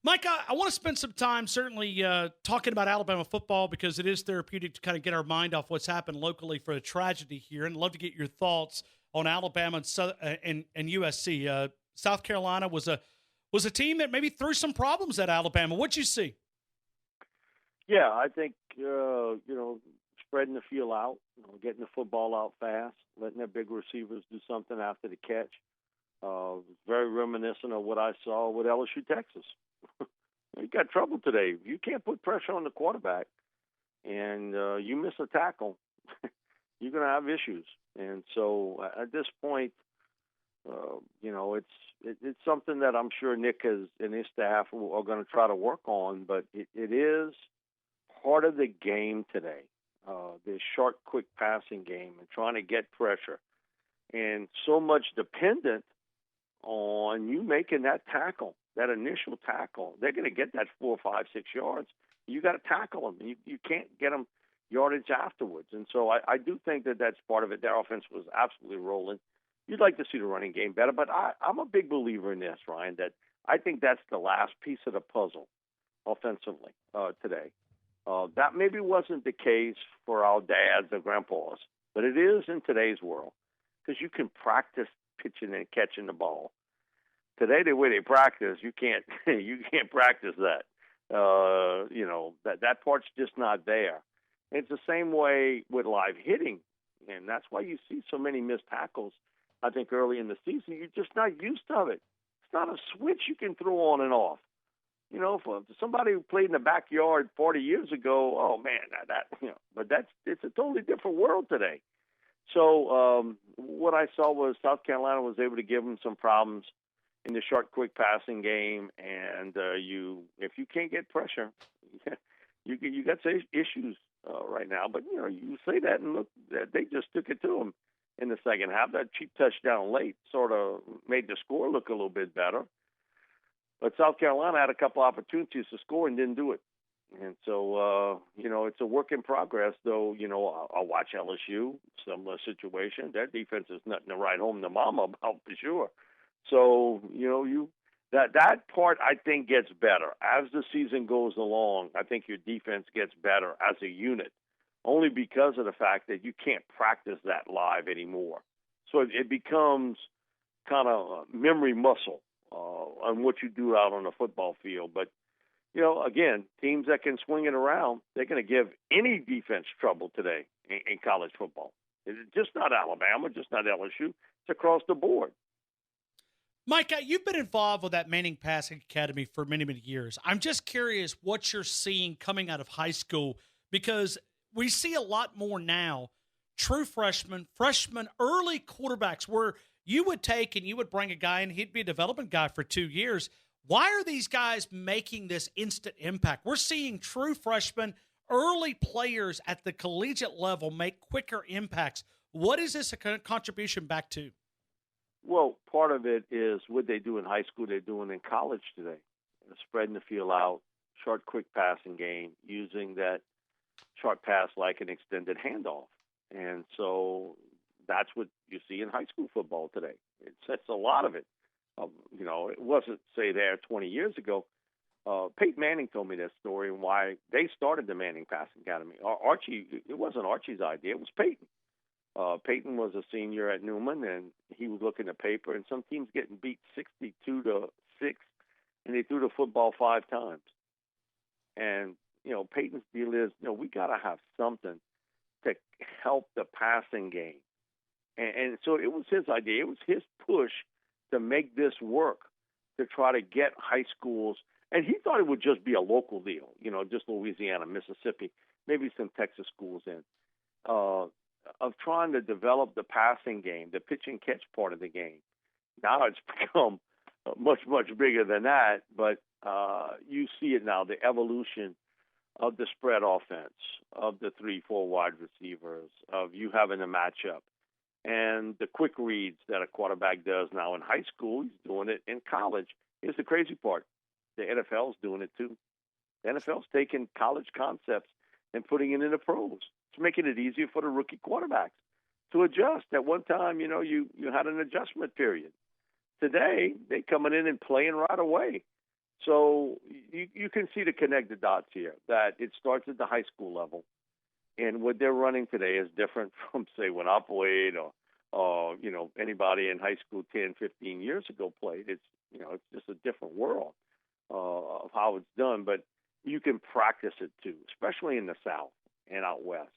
Mike, I want to spend some time certainly talking about Alabama football because it is therapeutic to kind of get our mind off what's happened locally for a tragedy here, and love to get your thoughts on Alabama and USC. South Carolina was a team that maybe threw some problems at Alabama. What'd you see? Yeah, I think spreading the field out, getting the football out fast, letting their big receivers do something after the catch. Very reminiscent of what I saw with LSU Texas. You got trouble today. You can't put pressure on the quarterback, and you miss a tackle, you're going to have issues. And so at this point, it's something that I'm sure Nick and his staff are going to try to work on. But it is part of the game today, the short, quick passing game and trying to get pressure, and so much dependent on you making that tackle. That initial tackle, they're going to get that 4, 5, 6 yards. You got to tackle them. You can't get them yardage afterwards. And so I do think that that's part of it. Their offense was absolutely rolling. You'd like to see the running game better, but I'm a big believer in this, Ryan, that I think that's the last piece of the puzzle offensively today. That maybe wasn't the case for our dads and grandpas, but it is in today's world because you can practice pitching and catching the ball. Today, the way they practice, you can't practice that. That part's just not there. And it's the same way with live hitting, and that's why you see so many missed tackles. I think early in the season, you're just not used to it. It's not a switch you can throw on and off. For somebody who played in the backyard 40 years ago, oh man, but it's a totally different world today. So what I saw was South Carolina was able to give them some problems in the short, quick passing game, and if you can't get pressure, you got issues right now. But you say that, and look, they just took it to them in the second half. That cheap touchdown late sort of made the score look a little bit better. But South Carolina had a couple opportunities to score and didn't do it. And so, it's a work in progress, though. I'll watch LSU, similar situation. Their defense is nothing to write home to mama about for sure. So, that part, I think, gets better. As the season goes along, I think your defense gets better as a unit, only because of the fact that you can't practice that live anymore. So it becomes kind of memory muscle on what you do out on the football field. But, again, teams that can swing it around, they're going to give any defense trouble today in college football. It's just not Alabama, just not LSU. It's across the board. Mike, you've been involved with that Manning Passing Academy for many, many years. I'm just curious what you're seeing coming out of high school, because we see a lot more now, true freshmen, early quarterbacks, where you would take and you would bring a guy and he'd be a development guy for 2 years. Why are these guys making this instant impact? We're seeing true freshmen, early players at the collegiate level make quicker impacts. What is this a contribution back to? Well, part of it is what they do in high school, they're doing in college today. Spreading the field out, short, quick passing game, using that short pass like an extended handoff. And so that's what you see in high school football today. It's a lot of it. It wasn't, say, there 20 years ago. Peyton Manning told me that story and why they started the Manning Passing Academy. It wasn't Archie's idea. It was Peyton. Peyton was a senior at Newman, and he was looking at paper, and some teams getting beat 62-6, and they threw the football 5 times. And, Peyton's deal is, we got to have something to help the passing game. And so it was his idea. It was his push to make this work, to try to get high schools. And he thought it would just be a local deal, just Louisiana, Mississippi, maybe some Texas schools in. Of trying to develop the passing game, the pitch and catch part of the game. Now it's become much, much bigger than that, but you see it now, the evolution of the spread offense, of the 3-4 wide receivers, of you having a matchup, and the quick reads that a quarterback does now in high school. He's doing it in college. Here's the crazy part. The NFL's doing it too. The NFL's taking college concepts and putting it in the pros. It's making it easier for the rookie quarterbacks to adjust. At one time, you had an adjustment period. Today, they coming in and playing right away. So you can see the connected dots here, that it starts at the high school level. And what they're running today is different from, say, when I played or anybody in high school 10, 15 years ago played. It's just a different world of how it's done. But you can practice it, too, especially in the South and out West.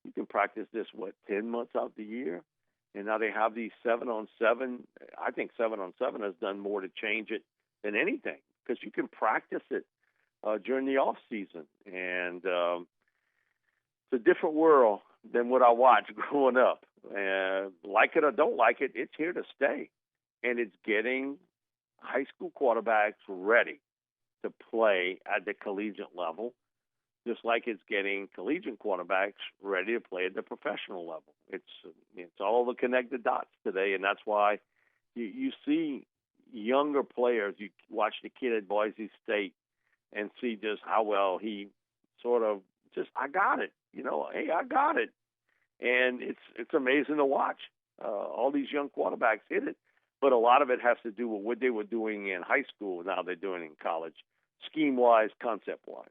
You can practice this, 10 months out the year? And now they have these 7-on-7. I think 7-on-7 has done more to change it than anything, because you can practice it during the off season. And it's a different world than what I watched growing up. Like it or don't like it, it's here to stay. And it's getting high school quarterbacks ready to play at the collegiate level, just like it's getting collegiate quarterbacks ready to play at the professional level. It's all the connected dots today, and that's why you see younger players. You watch the kid at Boise State and see just how well he sort of just, I got it. Hey, I got it. And it's amazing to watch. All these young quarterbacks hit it, but a lot of it has to do with what they were doing in high school, now they're doing in college, scheme-wise, concept-wise.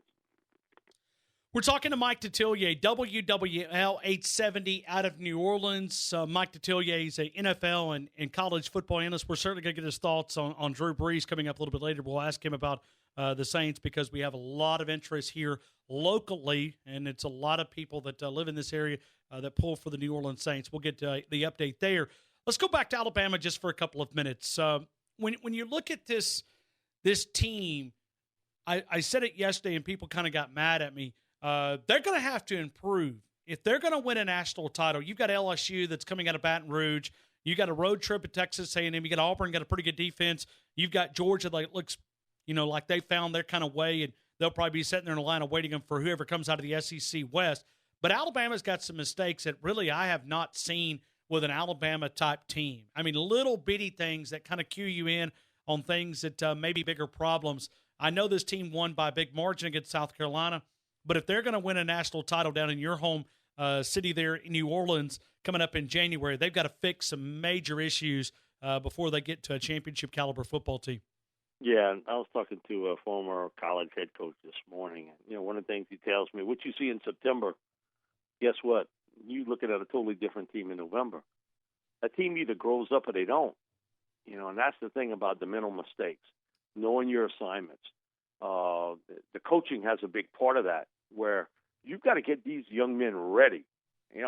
We're talking to Mike Detillier, WWL 870 out of New Orleans. Mike Detillier is an NFL and college football analyst. We're certainly going to get his thoughts on Drew Brees coming up a little bit later. We'll ask him about the Saints, because we have a lot of interest here locally, and it's a lot of people that live in this area that pull for the New Orleans Saints. We'll get the update there. Let's go back to Alabama just for a couple of minutes. When you look at this team, I said it yesterday, and people kind of got mad at me. They're going to have to improve. If they're going to win a national title, you've got LSU that's coming out of Baton Rouge. You got a road trip at Texas A&M. You got Auburn, got a pretty good defense. You've got Georgia that looks, like they found their kind of way, and they'll probably be sitting there in a line of waiting them for whoever comes out of the SEC West. But Alabama's got some mistakes that really I have not seen with an Alabama-type team. I mean, little bitty things that kind of cue you in on things that may be bigger problems. I know this team won by a big margin against South Carolina, but if they're going to win a national title down in your home city there in New Orleans coming up in January, they've got to fix some major issues before they get to a championship-caliber football team. Yeah, I was talking to a former college head coach this morning. One of the things he tells me, what you see in September, guess what? You're looking at a totally different team in November. A team either grows up or they don't. And that's the thing about the mental mistakes, knowing your assignments. The coaching has a big part of that, where you've got to get these young men ready. He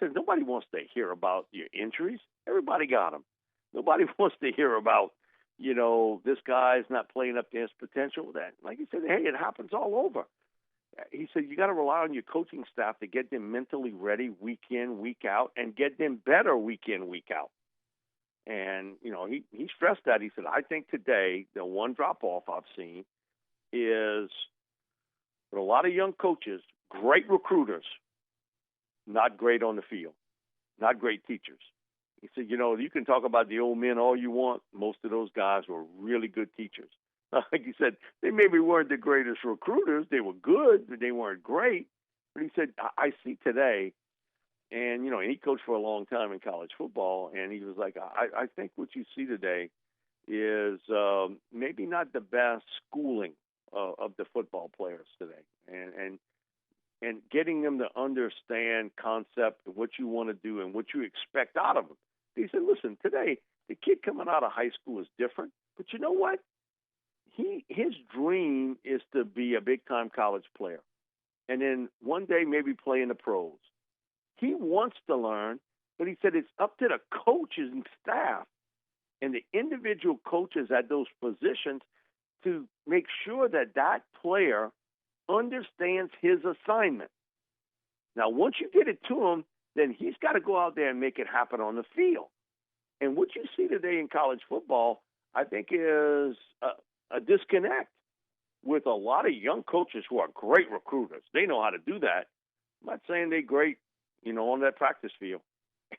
said nobody wants to hear about your injuries. Everybody got them. Nobody wants to hear about, this guy's not playing up to his potential. That, like he said, hey, it happens all over. He said you got to rely on your coaching staff to get them mentally ready week in, week out, and get them better week in, week out. And, he stressed that. He said, I think today the one drop-off I've seen is for a lot of young coaches, great recruiters, not great on the field, not great teachers. He said, you can talk about the old men all you want. Most of those guys were really good teachers. Like he said, they maybe weren't the greatest recruiters. They were good, but they weren't great. But he said, I see today, and, and he coached for a long time in college football, and he was like, I think what you see today is maybe not the best schooling of the football players today, and getting them to understand concept and what you want to do and what you expect out of them. He said, listen, today the kid coming out of high school is different, but you know what? His dream is to be a big-time college player, and then one day maybe play in the pros. He wants to learn, but he said it's up to the coaches and staff and the individual coaches at those positions to make sure that player understands his assignment. Now, once you get it to him, then he's got to go out there and make it happen on the field. And what you see today in college football, I think, is a disconnect with a lot of young coaches who are great recruiters. They know how to do that. I'm not saying they're great, on that practice field.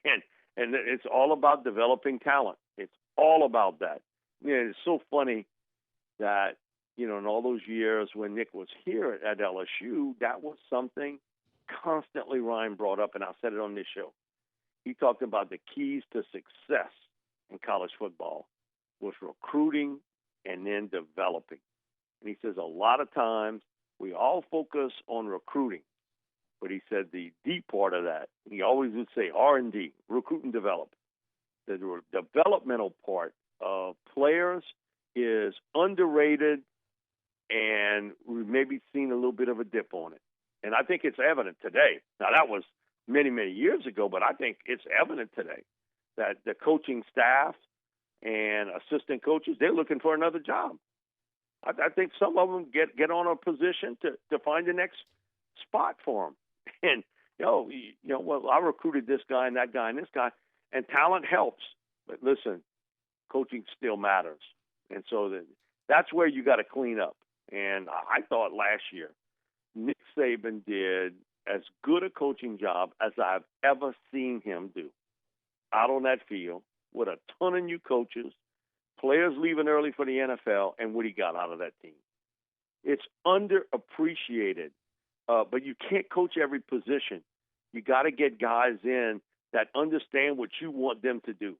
And it's all about developing talent. It's all about that. It's so funny that, in all those years when Nick was here at LSU, that was something constantly Ryan brought up, and I said it on this show. He talked about the keys to success in college football was recruiting and then developing. And he says a lot of times we all focus on recruiting, but he said the D part of that, he always would say R&D, recruit and develop. The developmental part of players is underrated, and we've maybe seen a little bit of a dip on it. And I think it's evident today. Now, that was many, many years ago, but I think it's evident today that the coaching staff and assistant coaches, they're looking for another job. I think some of them get on a position to find the next spot for them. And, well, I recruited this guy and that guy and this guy, and talent helps. But listen, coaching still matters. And so that's where you got to clean up. And I thought last year Nick Saban did as good a coaching job as I've ever seen him do out on that field with a ton of new coaches, players leaving early for the NFL, and what he got out of that team. It's underappreciated, but you can't coach every position. You got to get guys in that understand what you want them to do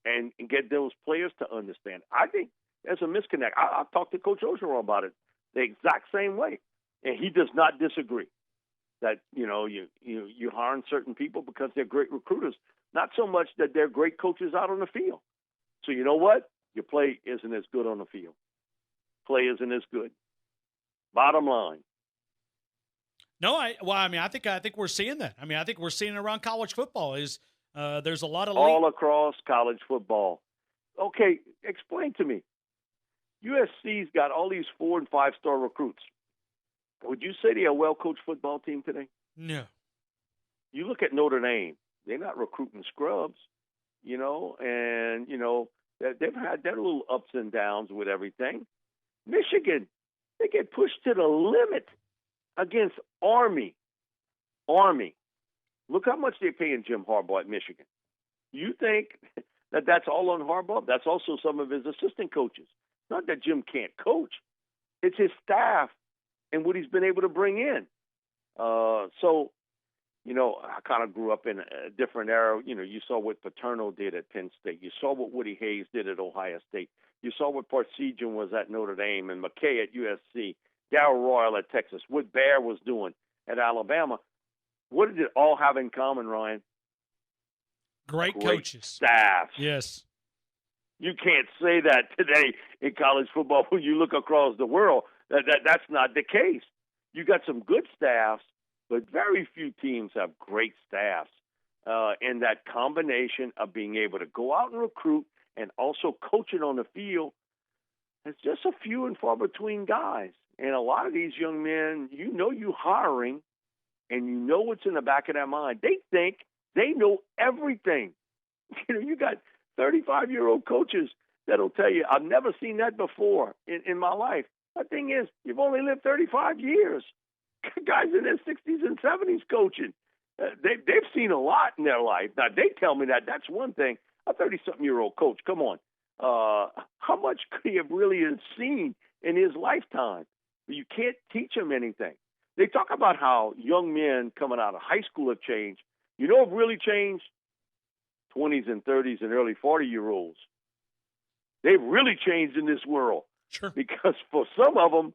and get those players to understand. I think there's a disconnect. I've talked to Coach Ogeron about it the exact same way, and he does not disagree that, you're hiring certain people because they're great recruiters, not so much that they're great coaches out on the field. So you know what? Your play isn't as good on the field. Play isn't as good. Bottom line. No, I think we're seeing that. I think we're seeing it around college football. There's a lot of all across college football. Okay, explain to me. USC's got all these 4- and 5-star recruits. Would you say they're a well-coached football team today? No. You look at Notre Dame. They're not recruiting scrubs, and, they've had their little ups and downs with everything. Michigan, they get pushed to the limit against Army. Look how much they're paying Jim Harbaugh at Michigan. You think that that's all on Harbaugh? That's also some of his assistant coaches. Not that Jim can't coach. It's his staff and what he's been able to bring in. I kind of grew up in a different era. You saw what Paterno did at Penn State. You saw what Woody Hayes did at Ohio State. You saw what Parsegian was at Notre Dame and McKay at USC, Darrell Royal at Texas, what Bear was doing at Alabama. What did it all have in common, Ryan? Great coaches. Staffs. Yes. You can't say that today in college football when you look across the world. That's not the case. You got some good staffs, but very few teams have great staffs. And that combination of being able to go out and recruit and also coach it on the field, it's just a few and far between guys. And a lot of these young men, you're hiring, and you know what's in the back of their mind. They think they know everything. You got 35-year-old coaches that'll tell you, I've never seen that before in my life. The thing is, you've only lived 35 years. Guys in their 60s and 70s coaching. They've seen a lot in their life. Now, they tell me that. That's one thing. A 30-something-year-old coach, come on. How much could he have really seen in his lifetime? You can't teach him anything. They talk about how young men coming out of high school have changed. You know what really changed? 20s and 30s and early 40-year-olds. They've really changed in this world. Sure. Because for some of them,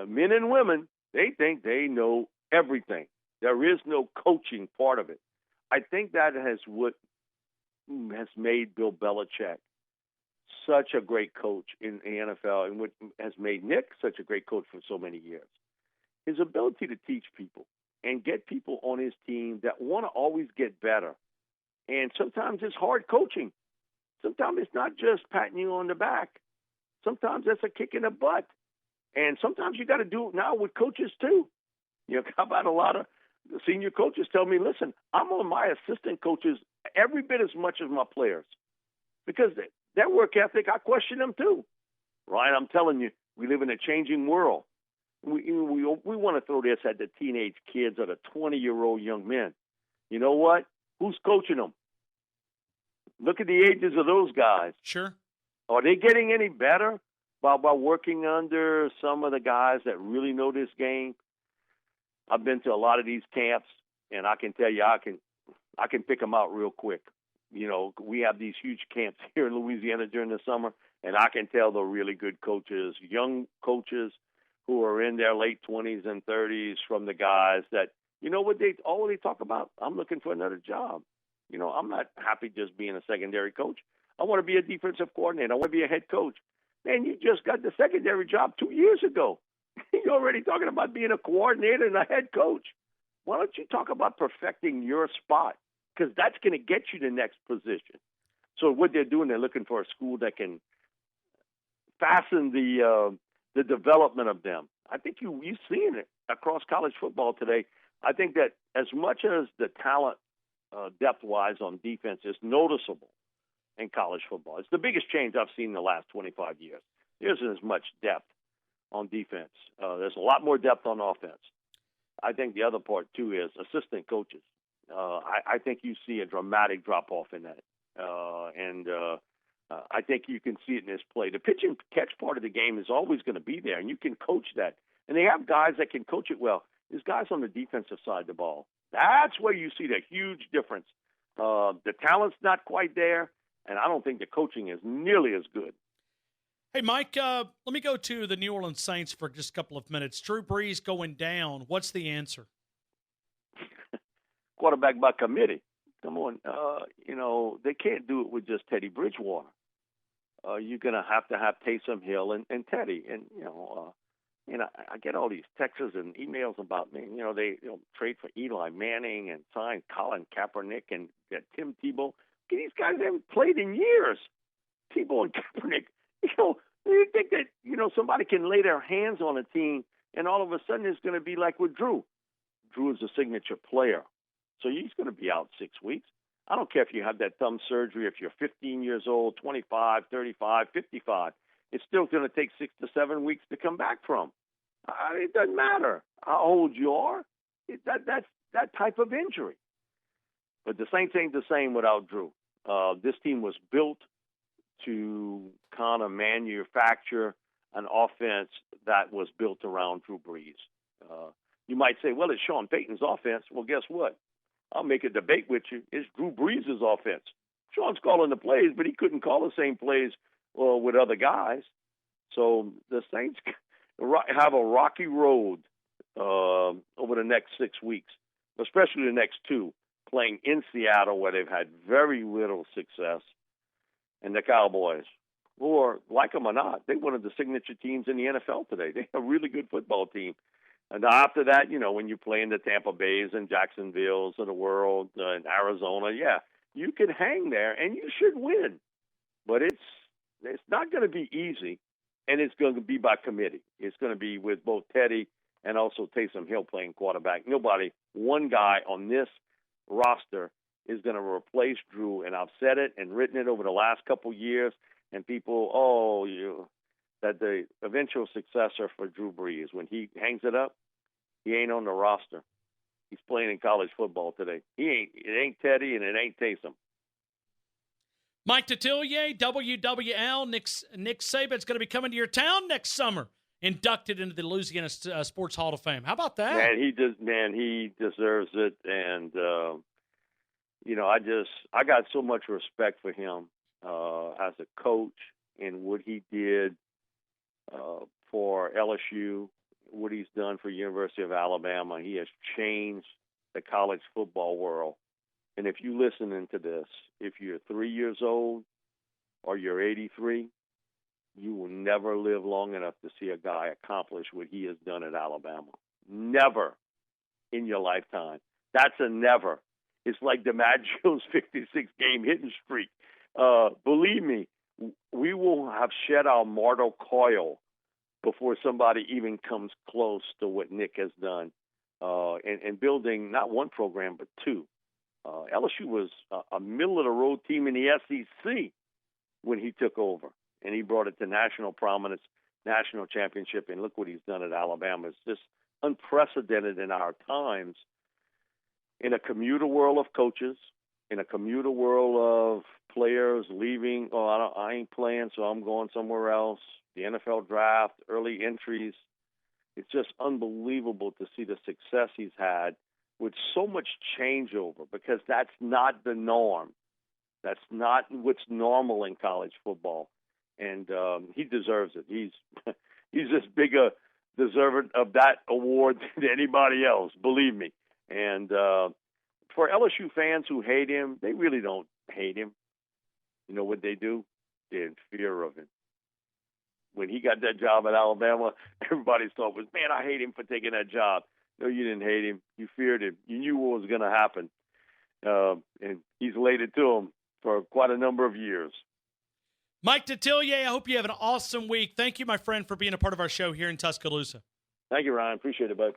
men and women, they think they know everything. There is no coaching part of it. I think that has what has made Bill Belichick such a great coach in the NFL and what has made Nick such a great coach for so many years. His ability to teach people and get people on his team that want to always get better. And sometimes it's hard coaching. Sometimes it's not just patting you on the back. Sometimes that's a kick in the butt. And sometimes you got to do it now with coaches too. How about a lot of senior coaches tell me, listen, I'm on my assistant coaches every bit as much as my players. Because their work ethic, I question them too. Ryan, I'm telling you, we live in a changing world. We want to throw this at the teenage kids or the 20-year-old young men. You know what? Who's coaching them? Look at the ages of those guys. Sure. Are they getting any better by working under some of the guys that really know this game? I've been to a lot of these camps, and I can tell you, I can pick them out real quick. We have these huge camps here in Louisiana during the summer. And I can tell they're really good coaches, young coaches who are in their late 20s and 30s from the guys that, you know what they already talk about? I'm looking for another job. You know, I'm not happy just being a secondary coach. I want to be a defensive coordinator. I want to be a head coach. Man, you just got the secondary job 2 years ago. You're already talking about being a coordinator and a head coach. Why don't you talk about perfecting your spot? Because that's going to get you the next position. So what they're doing, they're looking for a school that can fasten the development of them. I think you've seen it across college football today. I think that as much as the talent depth-wise on defense is noticeable in college football, it's the biggest change I've seen in the last 25 years. There isn't as much depth on defense. There's a lot more depth on offense. I think the other part, too, is assistant coaches. I think you see a dramatic drop-off in that. I think you can see it in this play. The pitch and catch part of the game is always going to be there, and you can coach that. And they have guys that can coach it well. There's guys on the defensive side of the ball. That's where you see the huge difference. The talent's not quite there, and I don't think the coaching is nearly as good. Hey, Mike, let me go to the New Orleans Saints for just a couple of minutes. Drew Brees going down. What's the answer? Quarterback by committee. Come on. They can't do it with just Teddy Bridgewater. You're going to have Taysom Hill and Teddy. And, I get all these texts and emails about me. They'll trade for Eli Manning and sign Colin Kaepernick and get Tim Tebow. These guys haven't played in years. Tebow and Kaepernick. You think that, somebody can lay their hands on a team and all of a sudden it's going to be like with Drew. Drew is a signature player. So he's going to be out 6 weeks. I don't care if you have that thumb surgery, if you're 15 years old, 25, 35, 55. It's still going to take 6 to 7 weeks to come back from. It doesn't matter how old you are. That's that type of injury. But the Saints ain't the same without Drew. This team was built to kind of manufacture an offense that was built around Drew Brees. You might say, well, it's Sean Payton's offense. Well, guess what? I'll make a debate with you. It's Drew Brees' offense. Sean's calling the plays, but he couldn't call the same plays with other guys. So the Saints have a rocky road over the next 6 weeks, especially the next two, playing in Seattle where they've had very little success, and the Cowboys, who are, like them or not, they're one of the signature teams in the NFL today. They're a really good football team. And after that, when you play in the Tampa Bays and Jacksonvilles of the world, in Arizona, yeah, you can hang there and you should win. But it's not going to be easy, and it's going to be by committee. It's going to be with both Teddy and also Taysom Hill playing quarterback. One guy on this roster is going to replace Drew, and I've said it and written it over the last couple years, and people, that the eventual successor for Drew Brees, when he hangs it up, he ain't on the roster. He's playing in college football today. It ain't Teddy and it ain't Taysom. Mike Detillier, WWL, Nick Saban's going to be coming to your town next summer, inducted into the Louisiana Sports Hall of Fame. How about that? He deserves it. And, I got so much respect for him as a coach and what he did for LSU, what he's done for University of Alabama. He has changed the college football world. And if you listen into this, if you're 3 years old or you're 83, you will never live long enough to see a guy accomplish what he has done at Alabama. Never in your lifetime. That's a never. It's like the Matt Jones 56-game hitting streak. Believe me, we will have shed our mortal coil before somebody even comes close to what Nick has done in building not one program but two. LSU was a middle-of-the-road team in the SEC when he took over, and he brought it to national prominence, national championship, and look what he's done at Alabama. It's just unprecedented in our times. In a commuter world of coaches, in a commuter world of players leaving, I ain't playing, so I'm going somewhere else. The NFL draft, early entries. It's just unbelievable to see the success he's had with so much changeover, because that's not the norm. That's not what's normal in college football. and he deserves it. He's he's just bigger deserving of that award than anybody else, believe me. And for LSU fans who hate him, they really don't hate him. You know what they do? They're in fear of him. When he got that job at Alabama, everybody's thought was, man, I hate him for taking that job. No, you didn't hate him. You feared him. You knew what was going to happen. And he's laid it to him for quite a number of years. Mike Detillier, I hope you have an awesome week. Thank you, my friend, for being a part of our show here in Tuscaloosa. Thank you, Ryan. Appreciate it, bud.